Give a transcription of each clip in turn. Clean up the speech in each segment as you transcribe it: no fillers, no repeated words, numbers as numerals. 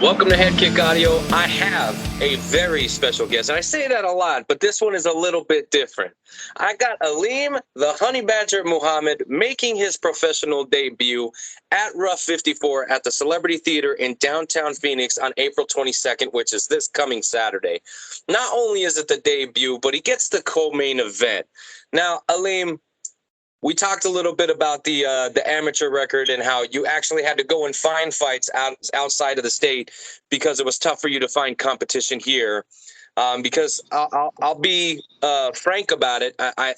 Welcome to Head Kick Audio. I have a very special guest, and I say that a lot, but this one is a little bit different. I got Alim, the Honey Badger Muhammad, making his professional debut at RUF54 at the Celebrity Theater in downtown Phoenix on April 22nd, which is this coming Saturday. Not only is it the debut, but he gets the co-main event. Now, Alim, we talked a little bit about the amateur record and how you actually had to go and find fights outside of the state because it was tough for you to find competition here. Because I'll be frank about it.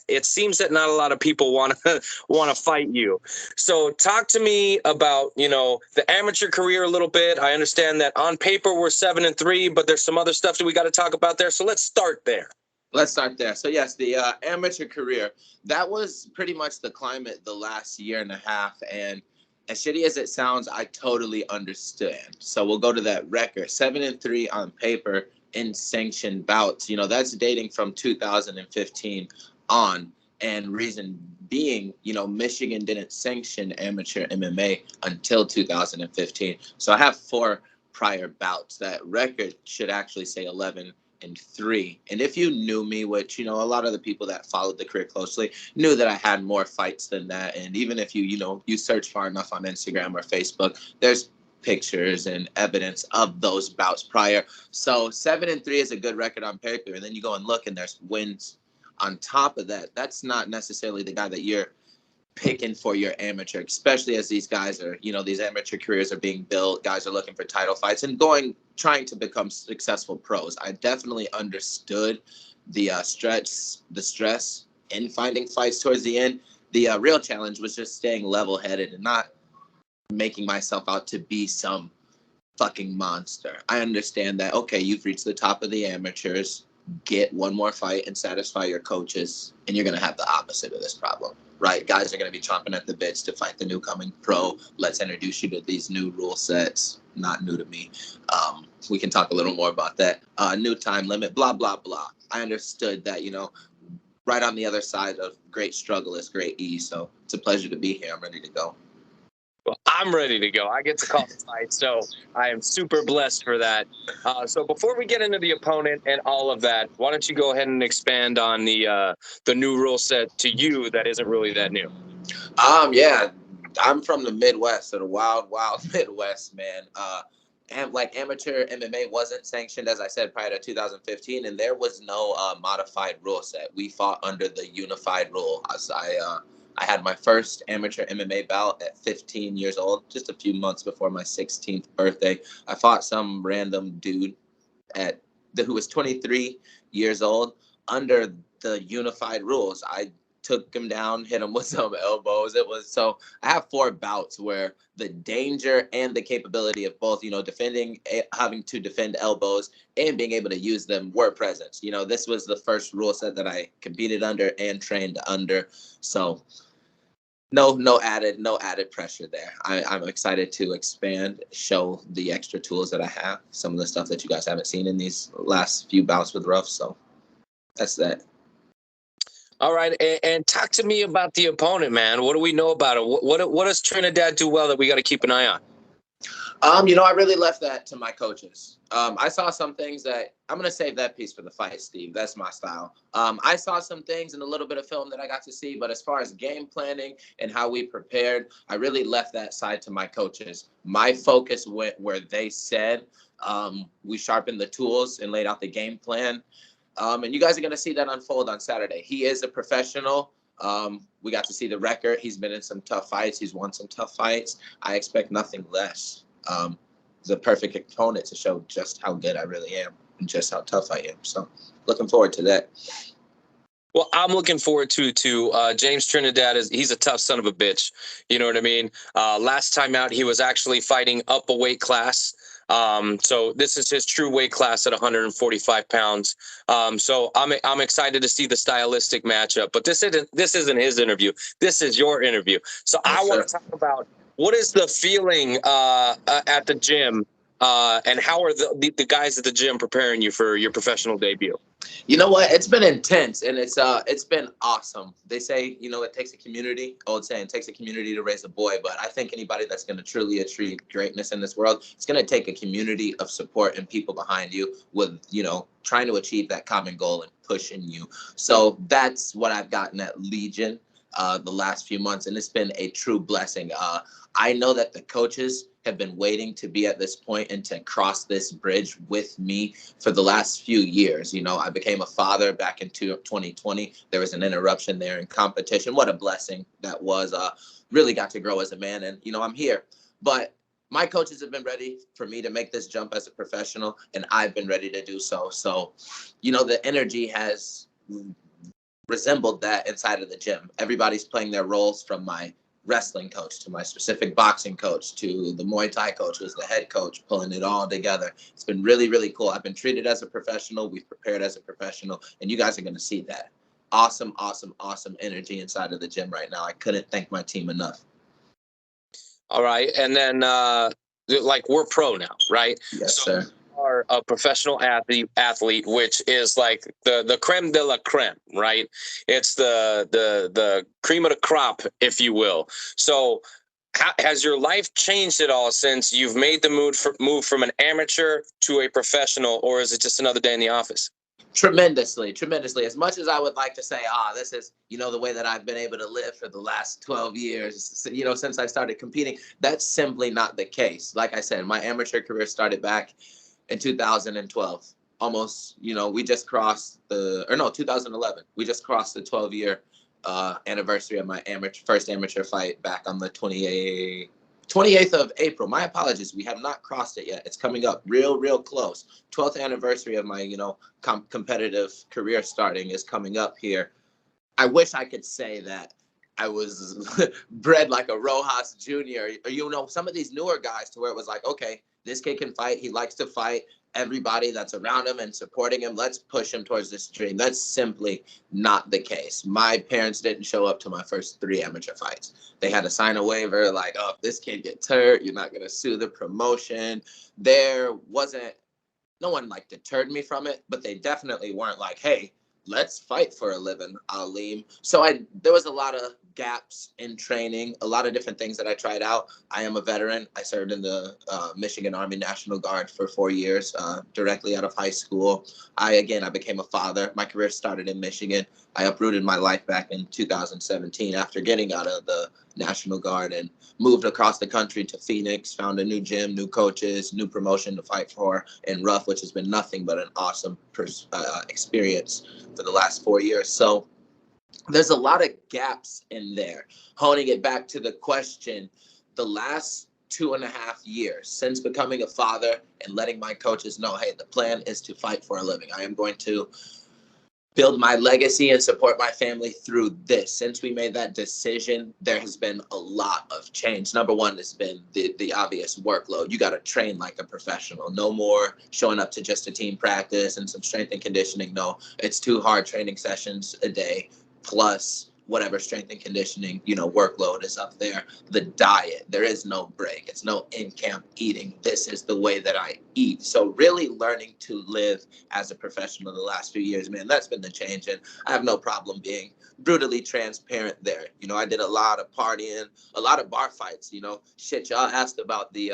It seems that not a lot of people want to fight you. So talk to me about the amateur career a little bit. I understand that on paper we're 7-3, but there's some other stuff that we got to talk about there. So let's start there. Let's start there. So yes, the amateur career, that was pretty much the climate the last year and a half. And as shitty as it sounds, I totally understand. So we'll go to that record. 7-3 on paper in sanctioned bouts. That's dating from 2015 on. And reason being, Michigan didn't sanction amateur MMA until 2015. So I have 4 prior bouts. That record should actually say 11-3. And if you knew me, which a lot of the people that followed the career closely knew that I had more fights than that. And even if you search far enough on Instagram or Facebook, there's pictures and evidence of those bouts prior. So 7-3 is a good record on paper, and then you go and look and there's wins on top of that. That's not necessarily the guy that you're picking for your amateur, especially as these guys are, these amateur careers are being built. Guys are looking for title fights and trying to become successful pros. I definitely understood the stress in finding fights towards the end. The real challenge was just staying level-headed and not making myself out to be some fucking monster. I understand that, okay, you've reached the top of the amateurs, get one more fight and satisfy your coaches, and you're going to have the opposite of this problem. Right, guys are going to be chomping at the bits to fight the new coming pro. Let's introduce you to these new rule sets. Not new to me. We can talk a little more about that. New time limit, blah, blah, blah. I understood that, right on the other side of great struggle is great ease. So it's a pleasure to be here. I'm ready to go. Well, I'm ready to go. I get to call the fight, so I am super blessed for that. So before we get into the opponent and all of that, why don't you go ahead and expand on the new rule set to you that isn't really that new? Yeah, I'm from the Midwest, so the wild, wild Midwest, man. And like amateur MMA wasn't sanctioned, as I said, prior to 2015, and there was no modified rule set. We fought under the unified rule. I had my first amateur MMA bout at 15 years old, just a few months before my 16th birthday. I fought some random dude who was 23 years old under the unified rules. I took him down, hit him with some elbows. So I have 4 bouts where the danger and the capability of both, having to defend elbows and being able to use them were present. This was the first rule set that I competed under and trained under. So no added pressure there. I'm excited to expand, show the extra tools that I have, some of the stuff that you guys haven't seen in these last few bouts with RUF. So that's that. All right, and talk to me about the opponent, man. What do we know about him? What does Trinidad do well that we got to keep an eye on? I really left that to my coaches. I saw some things that I'm going to save that piece for the fight, Steve. That's my style. I saw some things in a little bit of film that I got to see, but as far as game planning and how we prepared, I really left that side to my coaches. My focus went where they said. We sharpened the tools and laid out the game plan. And you guys are going to see that unfold on Saturday. He is a professional. We got to see the record. He's been in some tough fights. He's won some tough fights. I expect nothing less. The perfect opponent to show just how good I really am and just how tough I am. So looking forward to that. Well, I'm looking forward to James Trinidad. He's a tough son of a bitch. You know what I mean? Last time out, he was actually fighting up a weight class. So this is his true weight class at 145 pounds. So I'm excited to see the stylistic matchup, but this isn't his interview. This is your interview. So I want to talk about what is the feeling at the gym And how are the guys at the gym preparing you for your professional debut? You know what? It's been intense and it's been awesome. They say, you know, it takes a community. Old saying, it takes a community to raise a boy. But I think anybody that's going to truly achieve greatness in this world, it's going to take a community of support and people behind you with, you know, trying to achieve that common goal and pushing you. So that's what I've gotten at Legion the last few months, and it's been a true blessing. I know that the coaches have been waiting to be at this point and to cross this bridge with me for the last few years. You know, I became a father back in 2020. There was an interruption there in competition. What a blessing that was. Really got to grow as a man, and, you know, I'm here. But my coaches have been ready for me to make this jump as a professional, and I've been ready to do so. So, you know, the energy has resembled that inside of the gym. Everybody's playing their roles, from my wrestling coach to my specific boxing coach to the Muay Thai coach who's the head coach, pulling it all together. It's been really, really cool. I've been treated as a professional. We've prepared as a professional, and you guys are going to see that. Awesome, awesome, awesome energy inside of the gym right now. I couldn't thank my team enough. All right. And then, like, we're pro now, right? Yes, So sir. you are a professional athlete, which is like the creme de la creme, right? It's the cream of the crop, if you will. So has your life changed at all since you've made the move from an amateur to a professional, or is it just another day in the office? Tremendously, tremendously. As much as I would like to say, this is, you know, the way that I've been able to live for the last 12 years, you know, since I started competing, that's simply not the case. Like I said, my amateur career started back in 2012. Almost, you know, we just crossed 2011. We just crossed the 12-year anniversary of my first amateur fight back on the 28th of April. My apologies. We have not crossed it yet. It's coming up real close. 12th anniversary of my, you know, competitive career starting is coming up here. I wish I could say that I was bred like a Rojas Jr. Or, you know, some of these newer guys, to where it was like, okay, this kid can fight. He likes to fight. Everybody that's around him and supporting him, let's push him towards this dream. That's simply not the case. My parents didn't show up to my first 3 amateur fights. They had to sign a waiver like, oh, if this kid gets hurt, you're not going to sue the promotion. There wasn't, no one like deterred me from it, but they definitely weren't like, hey, let's fight for a living, Alim. So there was a lot of gaps in training, a lot of different things that I tried out. I am a veteran. I served in the Michigan Army National Guard for 4 years, directly out of high school. I became a father. My career started in Michigan. I uprooted my life back in 2017 after getting out of the National Guard and moved across the country to Phoenix, found a new gym, new coaches, new promotion to fight for in RUF, which has been nothing but an awesome experience for the last 4 years. So there's a lot of gaps in there. Honing it back to the question, the last 2.5 years since becoming a father and letting my coaches know, hey, the plan is to fight for a living. I am going to build my legacy and support my family through this. Since we made that decision, there has been a lot of change. Number one has been the obvious workload. You got to train like a professional. No more showing up to just a team practice and some strength and conditioning. No, it's 2 hard training sessions a day, plus whatever strength and conditioning, you know, workload is up there. The diet, there is no break. It's no in-camp eating. This is the way that I eat. So really learning to live as a professional the last few years, man, that's been the change. And I have no problem being brutally transparent there. You know, I did a lot of partying, a lot of bar fights, you know. Shit, y'all asked about the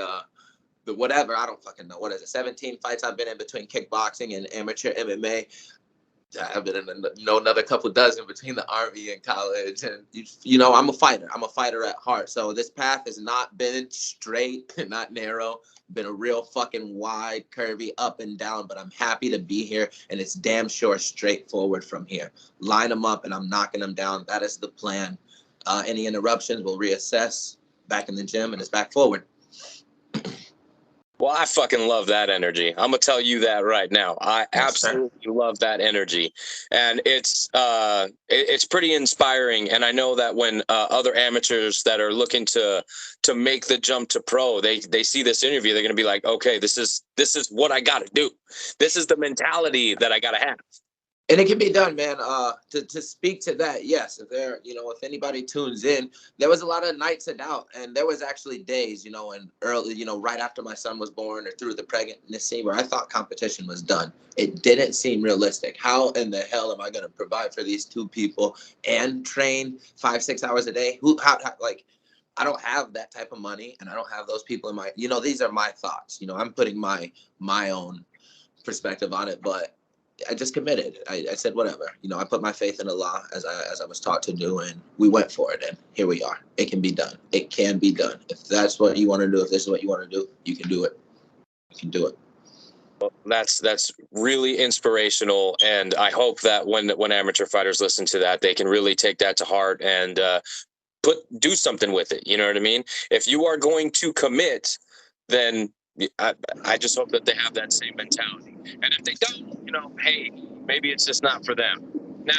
whatever, I don't fucking know. What is it? 17 fights I've been in between kickboxing and amateur MMA. I've been in another couple dozen between the Army and college. And, you know, I'm a fighter. I'm a fighter at heart. So this path has not been straight and not narrow. Been a real fucking wide, curvy, up and down. But I'm happy to be here. And it's damn sure straightforward from here. Line them up and I'm knocking them down. That is the plan. Any interruptions, we'll reassess. Back in the gym and it's back forward. Well, I fucking love that energy. I'm gonna tell you that right now. I absolutely love that energy, and it's pretty inspiring. And I know that when other amateurs that are looking to make the jump to pro, they see this interview, they're gonna be like, okay, this is what I got to do. This is the mentality that I got to have. And it can be done, man. To speak to that, yes. If there, if anybody tunes in, there was a lot of nights of doubt, and there was actually days, and early, right after my son was born or through the pregnancy, where I thought competition was done. It didn't seem realistic. How in the hell am I going to provide for these two people and train 5-6 hours a day? How like, I don't have that type of money, and I don't have those people in my, these are my thoughts. I'm putting my own perspective on it, but I just committed. I said whatever. I put my faith in Allah as I was taught to do, and we went for it. And here we are. It can be done. It can be done. If that's what you want to do, if this is what you want to do, you can do it. You can do it. That's really inspirational, and I hope that when amateur fighters listen to that, they can really take that to heart and do something with it. You know what I mean? If you are going to commit, then I just hope that they have that same mentality. And if they don't, hey, maybe it's just not for them. Now,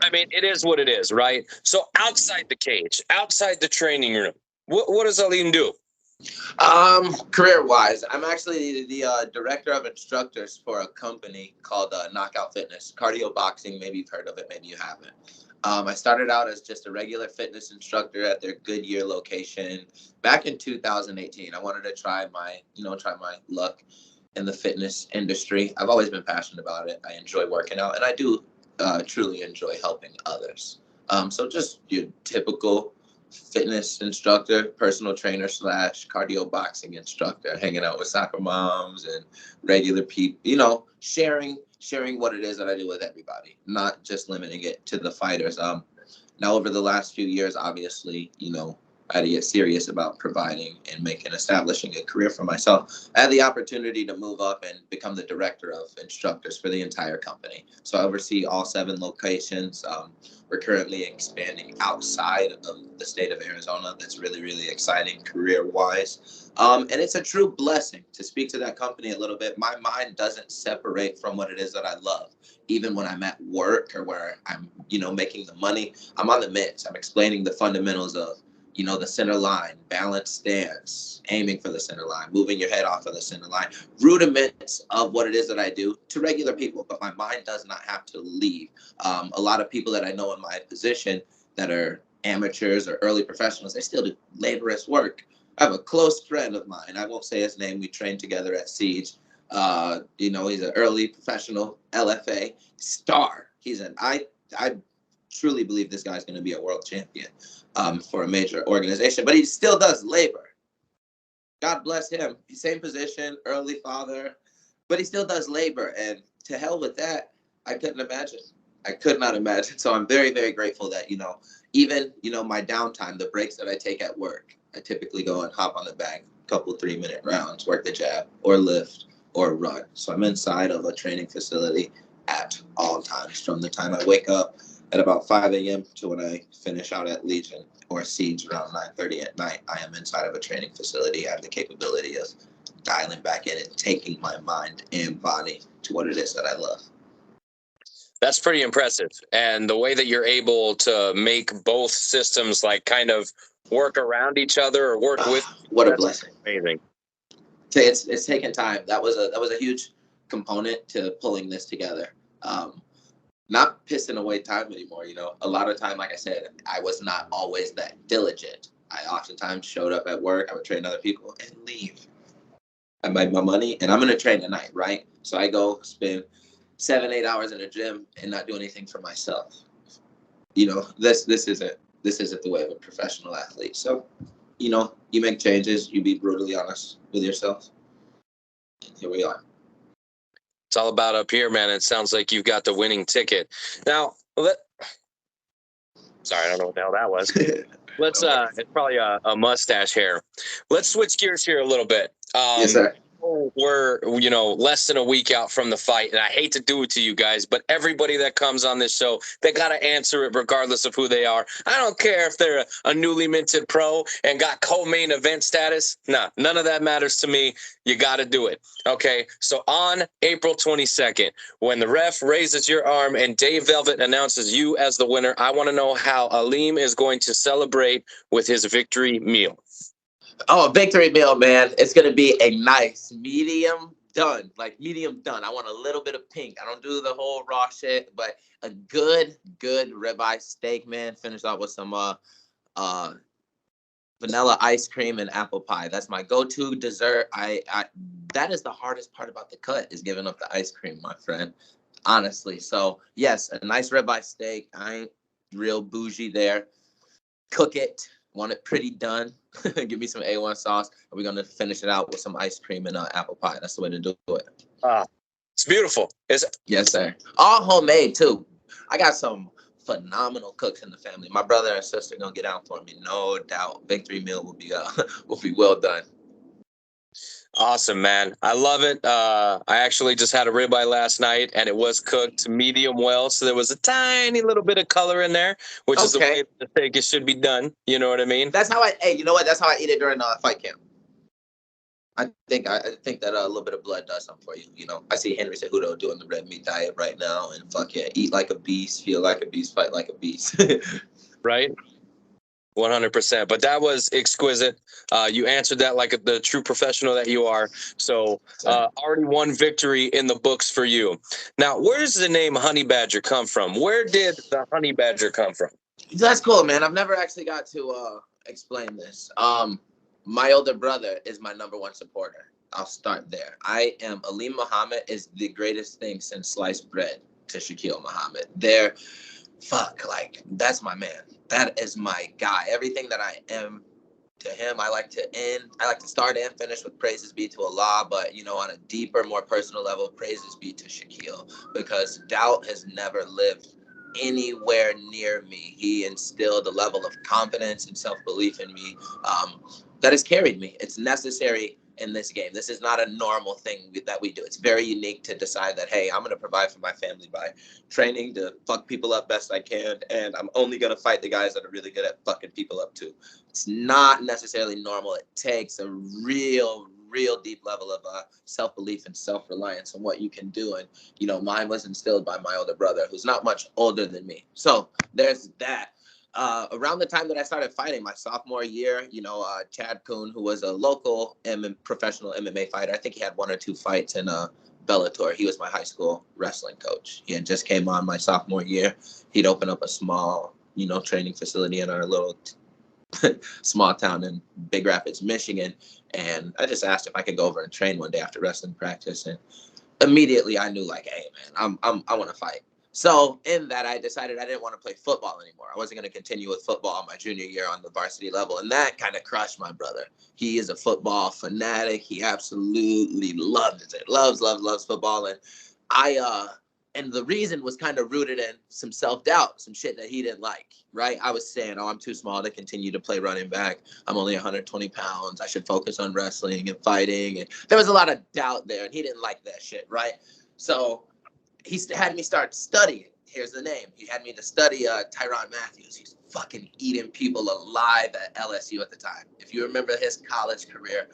I mean, it is what it is, right? So outside the cage, outside the training room, what does Alim do? Career-wise, I'm actually the director of instructors for a company called Knockout Fitness, cardio boxing. Maybe you've heard of it, maybe you haven't. I started out as just a regular fitness instructor at their Goodyear location back in 2018. I wanted to try my luck in the fitness industry. I've always been passionate about it. I enjoy working out, and I do truly enjoy helping others. So just your typical fitness instructor, personal trainer / cardio boxing instructor, hanging out with soccer moms and regular people, sharing what it is that I do with everybody, not just limiting it to the fighters. Now over the last few years, obviously, I had to get serious about providing and establishing a career for myself. I had the opportunity to move up and become the director of instructors for the entire company. So I oversee all 7 locations. We're currently expanding outside of the state of Arizona. That's really, really exciting career-wise. And it's a true blessing to speak to that company a little bit. My mind doesn't separate from what it is that I love. Even when I'm at work or where I'm, making the money, I'm on the mitts. I'm explaining the fundamentals of, the center line, balanced stance, aiming for the center line, moving your head off of the center line, rudiments of what it is that I do to regular people, but my mind does not have to leave. A lot of people that I know in my position that are amateurs or early professionals, they still do laborious work. I have a close friend of mine. I won't say his name. We trained together at Siege. He's an early professional LFA star. I truly believe this guy's going to be a world champion for a major organization, but he still does labor. God bless him. Same position, early father, but he still does labor. And to hell with that, I couldn't imagine. I could not imagine. So I'm very, very grateful that, even, my downtime, the breaks that I take at work, I typically go and hop on the bag, couple 3-minute rounds, work the jab or lift or run. So I'm inside of a training facility at all times, from the time I wake up at about 5 a.m. to when I finish out at Legion or Siege around 9:30 at night. I am inside of a training facility. I have the capability of dialing back in and taking my mind and body to what it is that I love. That's pretty impressive. And the way that you're able to make both systems like kind of work around each other or work with. What a blessing. Amazing. It's taken time. That was a huge component to pulling this together. Not pissing away time anymore. A lot of time, like I said, I was not always that diligent. I oftentimes showed up at work, I would train other people and leave. I made my money and I'm going to train tonight, right? So I go spend 7-8 hours in a gym and not do anything for myself. This isn't the way of a professional athlete. So, you make changes, you be brutally honest with yourself. And here we are. It's all about up here, man. It sounds like you've got the winning ticket. Now, sorry, I don't know what the hell that was. Let's it's probably a mustache hair. Let's switch gears here a little bit. Yes, sir. We're less than a week out from the fight, and I hate to do it to you guys, but everybody that comes on this show, they got to answer it regardless of who they are. I don't care if they're a newly minted pro and got co-main event status. Nah, none of that matters to me. You got to do it. Okay, so on April 22nd, when the ref raises your arm and Dave Velvet announces you as the winner, I want to know how Alim is going to celebrate with his victory meal. Oh, a victory meal, man. It's going to be a nice medium done, like medium done. I want a little bit of pink. I don't do the whole raw shit, but a good ribeye steak, man. Finished off with some vanilla ice cream and apple pie. That's my go-to dessert. I that is the hardest part about the cut, is giving up the ice cream, my friend. Honestly. So yes, a nice ribeye steak. I ain't real bougie there. Cook it. Want it pretty done. Give me some A1 sauce. And we're gonna finish it out with some ice cream and apple pie. That's the way to do it. It's beautiful. Yes, sir. All homemade too. I got some phenomenal cooks in the family. My brother and sister gonna get out for me, no doubt. Victory meal will be well done. Awesome, man. I love it. I actually just had a ribeye last night, and it was cooked medium well, so there was a tiny little bit of color in there, which is the way the steak it should be done. You know what I mean? That's how hey, you know what? That's how I eat it during fight camp. I think that a little bit of blood does something for you. You know, I see Henry Cejudo doing the red meat diet right now, and fuck yeah, eat like a beast, feel like a beast, fight like a beast. Right? 100%. But that was exquisite. You answered that like the true professional that you are. So already one victory in the books for you. Now, where does the name Honey Badger come from? Where did the Honey Badger come from? That's cool, man. I've never actually got to explain this. My older brother is my number one supporter. I'll start there. I am Alim Muhammad is the greatest thing since sliced bread to Shaquille Muhammad. That's my man. That is my guy. Everything that I am to him, I like to start and finish with praises be to Allah, but you know, on a deeper, more personal level, praises be to Shaquille, because doubt has never lived anywhere near me. He instilled a level of confidence and self-belief in me that has carried me. It's necessary in this game. This is not a normal thing that we do. It's very unique to decide that, hey, I'm going to provide for my family by training to fuck people up best I can, and I'm only going to fight the guys that are really good at fucking people up too. It's not necessarily normal. It takes a real deep level of self-belief and self-reliance on what you can do. And, you know, mine was instilled by my older brother, who's not much older than me. So there's that. Around the time that I started fighting, my sophomore year, you know, Chad Kuhn, who was a local professional MMA fighter, I think he had 1 or 2 fights in Bellator. He was my high school wrestling coach. He had just came on my sophomore year. He'd open up a small, you know, training facility in our little small town in Big Rapids, Michigan. And I just asked if I could go over and train one day after wrestling practice. And immediately I knew, like, hey, man, I want to fight. So in that, I decided I didn't want to play football anymore. I wasn't going to continue with football my junior year on the varsity level. And that kind of crushed my brother. He is a football fanatic. He absolutely loves it. Loves football. And and the reason was kind of rooted in some self-doubt, some shit that he didn't like, right? I was saying, I'm too small to continue to play running back. I'm only 120 pounds. I should focus on wrestling and fighting. And there was a lot of doubt there, and he didn't like that shit, right? So he had me start studying. Here's the name. He had me to study Tyrann Matthews. He's fucking eating people alive at LSU at the time. If you remember his college career,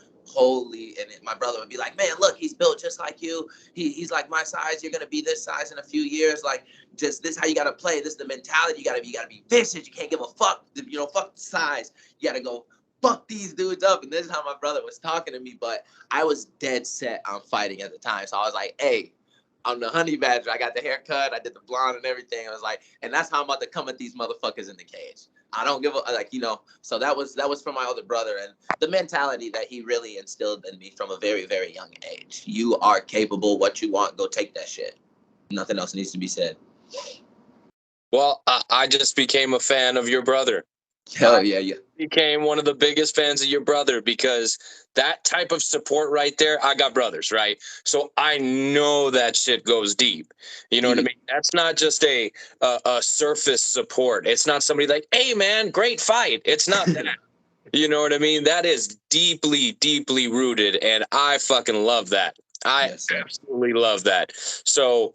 my brother would be like, man, look, he's built just like you. He's like my size. You're gonna be this size in a few years. Like, just this is how you gotta play. This is the mentality. You gotta be vicious. You can't give a fuck. You know, fuck the size. You gotta go fuck these dudes up. And this is how my brother was talking to me. But I was dead set on fighting at the time. So I was like, hey, I'm the Honey Badger. I got the haircut. I did the blonde and everything. I was like, and that's how I'm about to come at these motherfuckers in the cage. I don't give a, like, you know. So that was for my older brother, and the mentality that he really instilled in me from a very, very young age. You are capable. What you want, go take that shit. Nothing else needs to be said. Well, I just became a fan of your brother. Hell yeah. Became one of the biggest fans of your brother, because that type of support right there, I got brothers, right? So I know that shit goes deep. You know what I mean? That's not just a surface support. It's not somebody like, hey, man, great fight. It's not that. You know what I mean? That is deeply, deeply rooted, and I fucking love that. I absolutely love that. So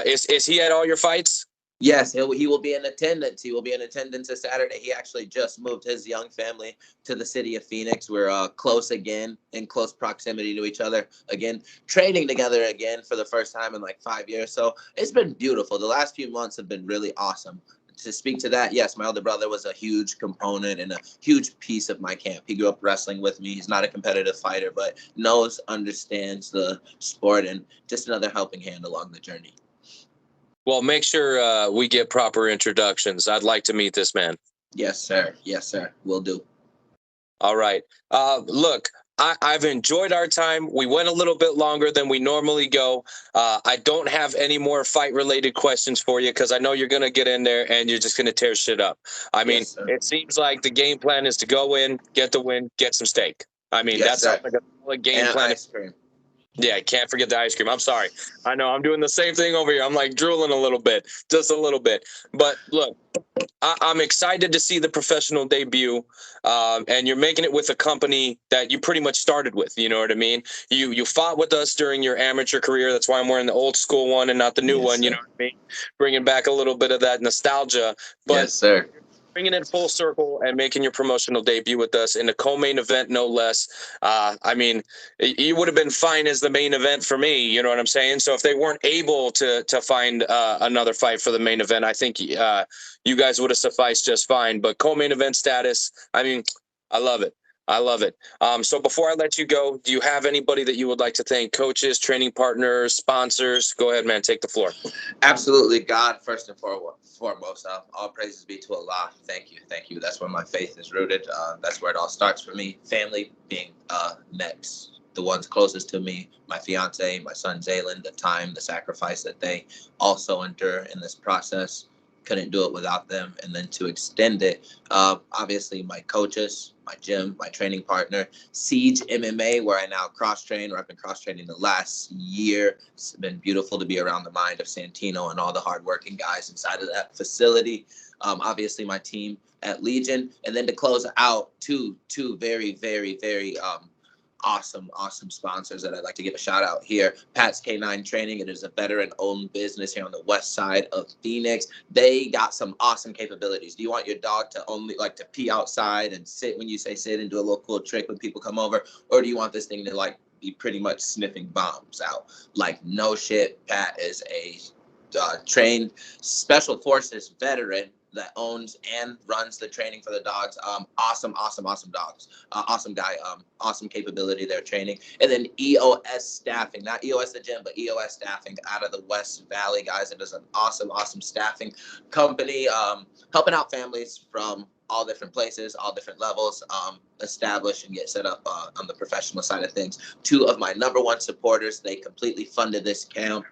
is he at all your fights? Yes, he will be in attendance. He will be in attendance this Saturday. He actually just moved his young family to the city of Phoenix. We're close again, in close proximity to each other again, training together again for the first time in like 5 years. So it's been beautiful. The last few months have been really awesome. to speak to that, yes, my older brother was a huge component and a huge piece of my camp. He grew up wrestling with me. He's not a competitive fighter, but knows, understands the sport, and just another helping hand along the journey. Well, make sure we get proper introductions. I'd like to meet this man. Yes, sir. Yes, sir. Will do. All right. Look, I've enjoyed our time. We went a little bit longer than we normally go. I don't have any more fight-related questions for you because I know you're going to get in there and you're just going to tear shit up. I mean, Yes, sir. it seems like the game plan is to go in, get the win, get some steak. I mean, Yes, that sounds sir. like a solid game And plan. ice cream. Yeah, can't forget the ice cream. I'm sorry. I know I'm doing the same thing over here. I'm like drooling a little bit, just a little bit. But look, I'm excited to see the professional debut, and you're making it with a company that you pretty much started with. You know what I mean? You fought with us during your amateur career. That's why I'm wearing the old school one and not the new Yes, one. You sir. know what I mean? Bringing back a little bit of that nostalgia. But Yes, sir. bringing it full circle and making your promotional debut with us in the co-main event, no less. I mean, you would have been fine as the main event for me. You know what I'm saying? So if they weren't able to find another fight for the main event, I think you guys would have sufficed just fine. But co-main event status, I mean, I love it. I love it. So before I let you go, do you have anybody that you would like to thank? Coaches, training partners, sponsors? Go ahead, man. Take the floor. Absolutely. God, first and foremost, all praises be to Allah. Thank you. Thank you. That's where my faith is rooted. That's where it all starts for me. Family being next. The ones closest to me, my fiance, my son Zaylin, the time, the sacrifice that they also endure in this process. Couldn't do it without them. And then to extend it, obviously my coaches, my gym, my training partner, Siege MMA, where I now cross train, or I've been cross training the last year. It's been beautiful to be around the mind of Santino and all the hardworking guys inside of that facility. Obviously my team at Legion, and then to close out two very, very, very awesome sponsors that I'd like to give a shout out here. Pat's K9 Training. It is a veteran-owned business here on the west side of Phoenix. They got some awesome capabilities. Do you want your dog to only like to pee outside and sit when you say sit and do a little cool trick when people come over? Or do you want this thing to like be pretty much sniffing bombs out? Like, no shit, Pat is a trained special forces veteran that owns and runs the training for the dogs. Awesome dogs. Awesome guy. Awesome capability there training. And then EOS Staffing, not EOS the gym, but EOS Staffing out of the West Valley, guys. It is an awesome staffing company, helping out families from all different places, all different levels, establish and get set up on the professional side of things. Two of my number one supporters, they completely funded this camp,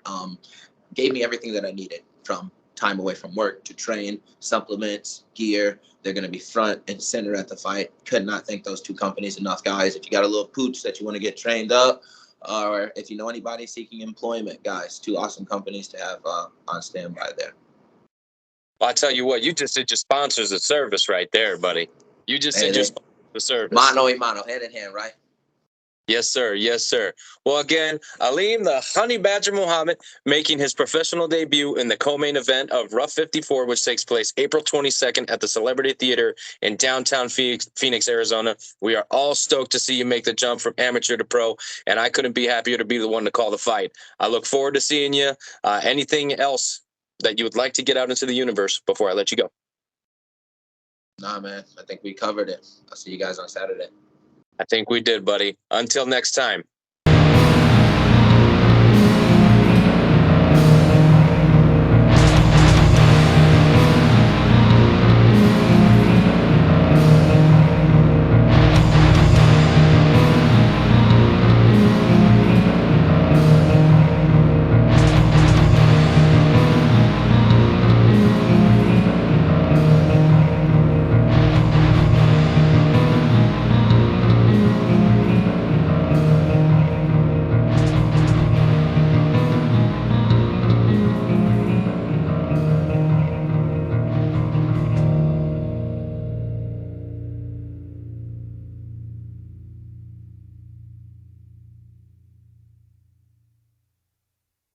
gave me everything that I needed, from time away from work to train, supplements, gear. They're going to be front and center at the fight. Could not thank those two companies enough, guys. If you got a little pooch that you want to get trained up, or if you know anybody seeking employment, guys, two awesome companies to have on standby there. Well, I tell you what, you just did your sponsors a service right there, buddy. You just did your sponsors a service. Mano y mano, hand in hand, right? Yes, sir. Yes, sir. Well, again, Alim the Honey Badger Muhammad making his professional debut in the co-main event of RUF54, which takes place April 22nd at the Celebrity Theater in downtown Phoenix, Arizona. We are all stoked to see you make the jump from amateur to pro, and I couldn't be happier to be the one to call the fight. I look forward to seeing you. Anything else that you would like to get out into the universe before I let you go? Nah, man. I think we covered it. I'll see you guys on Saturday. I think we did, buddy. Until next time.